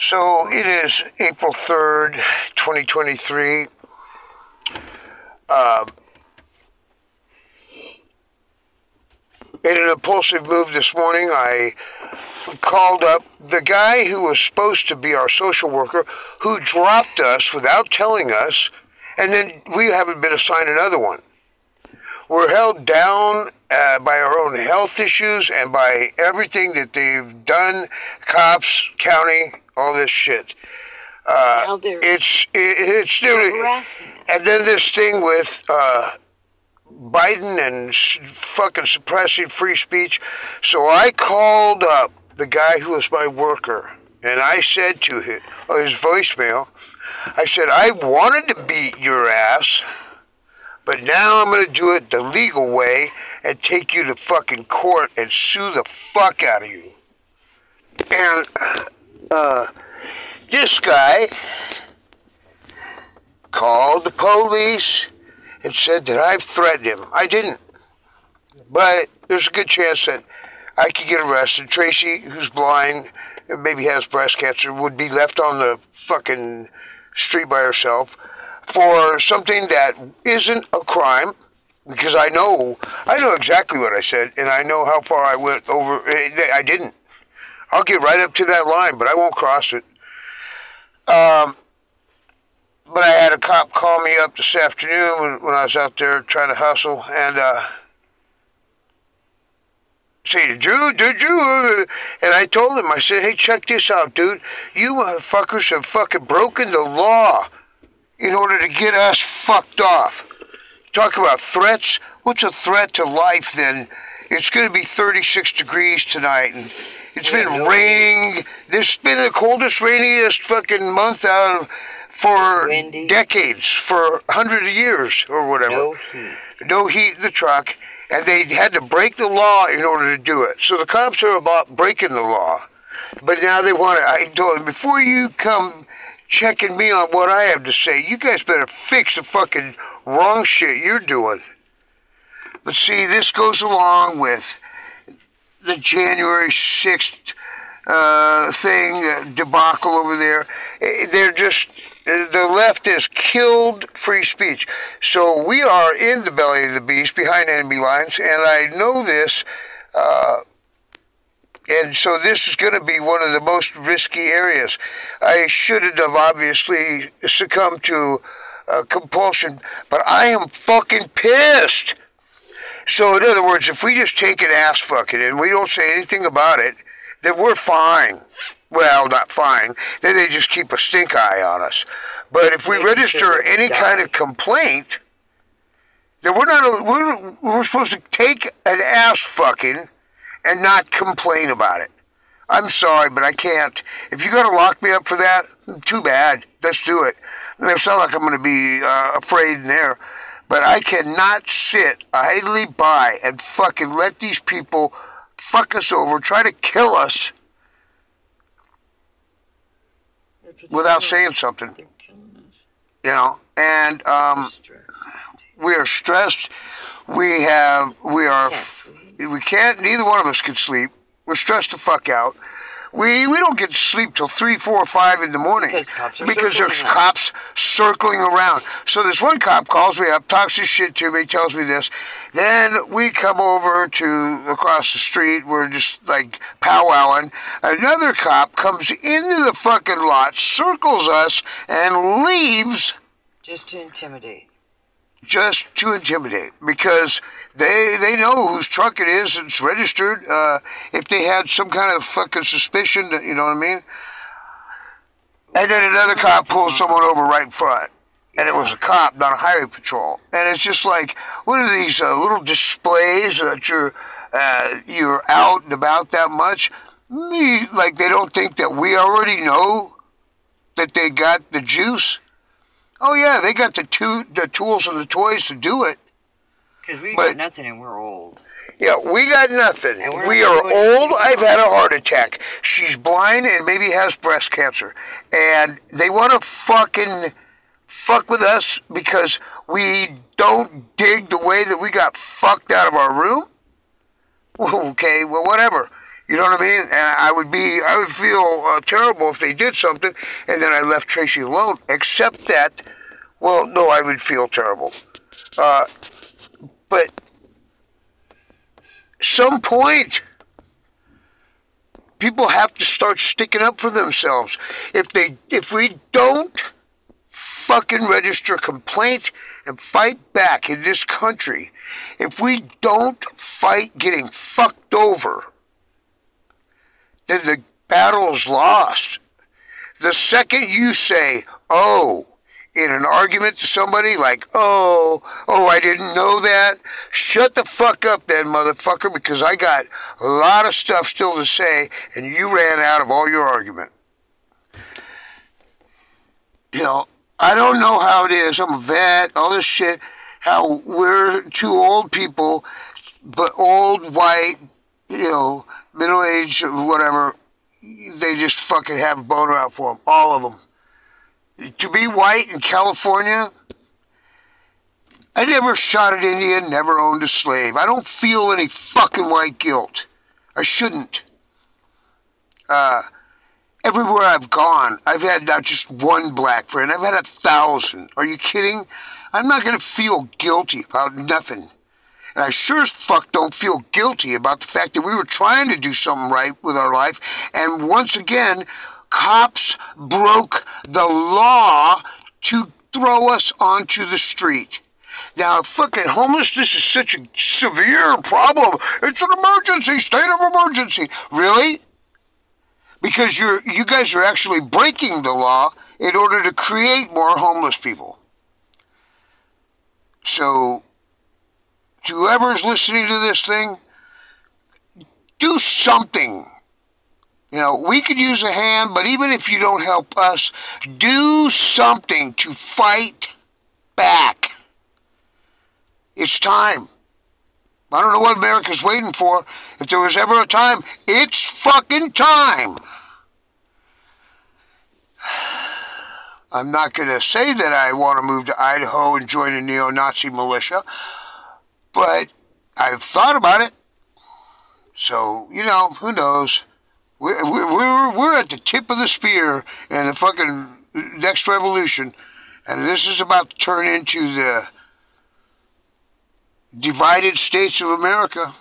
So it is April 3rd, 2023. In an impulsive move this morning, I called up the guy who was supposed to be our social worker, who dropped us without telling us, and then we haven't been assigned another one. We're held down by our own health issues and by everything that they've done, cops, county, all this shit. It's nearly, and then this thing with Biden and fucking suppressing free speech. So I called up the guy who was my worker, and I said to him, his voicemail, I said, I wanted to beat your ass, but now I'm going to do it the legal way and take you to fucking court and sue the fuck out of you. And this guy called the police and said that I've threatened him. I didn't. But there's a good chance that I could get arrested. Tracy, who's blind and maybe has breast cancer, would be left on the fucking street by herself for something that isn't a crime, because I know exactly what I said, and I know how far I went over. I didn't. I'll get right up to that line, but I won't cross it. But I had a cop call me up this afternoon when I was out there trying to hustle, and say, did you? And I told him, I said, hey, check this out, dude. You motherfuckers have fucking broken the law in order to get us fucked off. Talk about threats. What's a threat to life then? It's going to be 36 degrees tonight, and it's been raining. This has been the coldest, rainiest fucking month out of for decades, for 100 years or whatever. No heat in the truck, and they had to break the law in order to do it. So the cops are about breaking the law, but now they want to. I told them, before you come checking me on what I have to say, you guys better fix the fucking wrong shit you're doing. But see, this goes along with the January 6th thing, debacle over there. They're just, the left has killed free speech. So we are in the belly of the beast, behind enemy lines, and I know this, and so this is going to be one of the most risky areas. I shouldn't have obviously succumbed to compulsion, but I am fucking pissed. So in other words, if we just take an ass fucking and we don't say anything about it, then we're fine. Well, not fine. Then they just keep a stink eye on us. But if we register any kind of complaint, then we're supposed to take an ass fucking and not complain about it. I'm sorry, but I can't. If you're going to lock me up for that, too bad. Let's do it. It's not like I'm going to be afraid in there. But I cannot sit idly by and fucking let these people fuck us over, try to kill us without saying something. You know, and we are stressed. We can't, neither one of us can sleep. We're stressed the fuck out. We don't get to sleep till 3, 4, 5 in the morning because there's cops circling around. So this one cop calls me up, talks his shit to me, tells me this. Then we come over to across the street. We're just like powwowing. Another cop comes into the fucking lot, circles us, and leaves. Just to intimidate. Just to intimidate, because they know whose truck it is. It's registered. If they had some kind of fucking suspicion, you know what I mean? And then another cop pulls someone over right in front, and it was a cop, not a highway patrol. And it's just like, what are these little displays that you're out and about that much? Like they don't think that we already know that they got the juice. Oh yeah, they got the tools and the toys to do it. Because we got nothing and we're old. Yeah, we got nothing. We are old. I've had a heart attack. She's blind and maybe has breast cancer. And they want to fucking fuck with us because we don't dig the way that we got fucked out of our room? Okay, well, whatever. You know what I mean? And I would feel terrible if they did something and then I left Tracy alone. Except that, well, no, I would feel terrible. But some point, people have to start sticking up for themselves. If we don't fucking register complaint and fight back in this country, if we don't fight getting fucked over, then the battle's lost. The second you say, oh, in an argument to somebody, like, oh, I didn't know that, shut the fuck up then, motherfucker, because I got a lot of stuff still to say, and you ran out of all your argument. You know, I don't know how it is. I'm a vet, all this shit, how we're two old people, but old, white, you know, middle-aged, whatever, they just fucking have a boner out for them, all of them. To be white in California, I never shot an Indian, never owned a slave. I don't feel any fucking white guilt. I shouldn't. Everywhere I've gone, I've had not just one black friend, I've had 1,000. Are you kidding? I'm not going to feel guilty about nothing. And I sure as fuck don't feel guilty about the fact that we were trying to do something right with our life. And once again, cops broke the law to throw us onto the street. Now, fucking homelessness is such a severe problem. It's an emergency, state of emergency. Really? Because you guys are actually breaking the law in order to create more homeless people. So, to whoever's listening to this thing, do something. You know, we could use a hand, but even if you don't help us, do something to fight back. It's time. I don't know what America's waiting for. If there was ever a time, it's fucking time. I'm not going to say that I want to move to Idaho and join a neo-Nazi militia, but I've thought about it. So, you know, who knows? We're at the tip of the spear in the fucking next revolution, and this is about to turn into the divided states of America.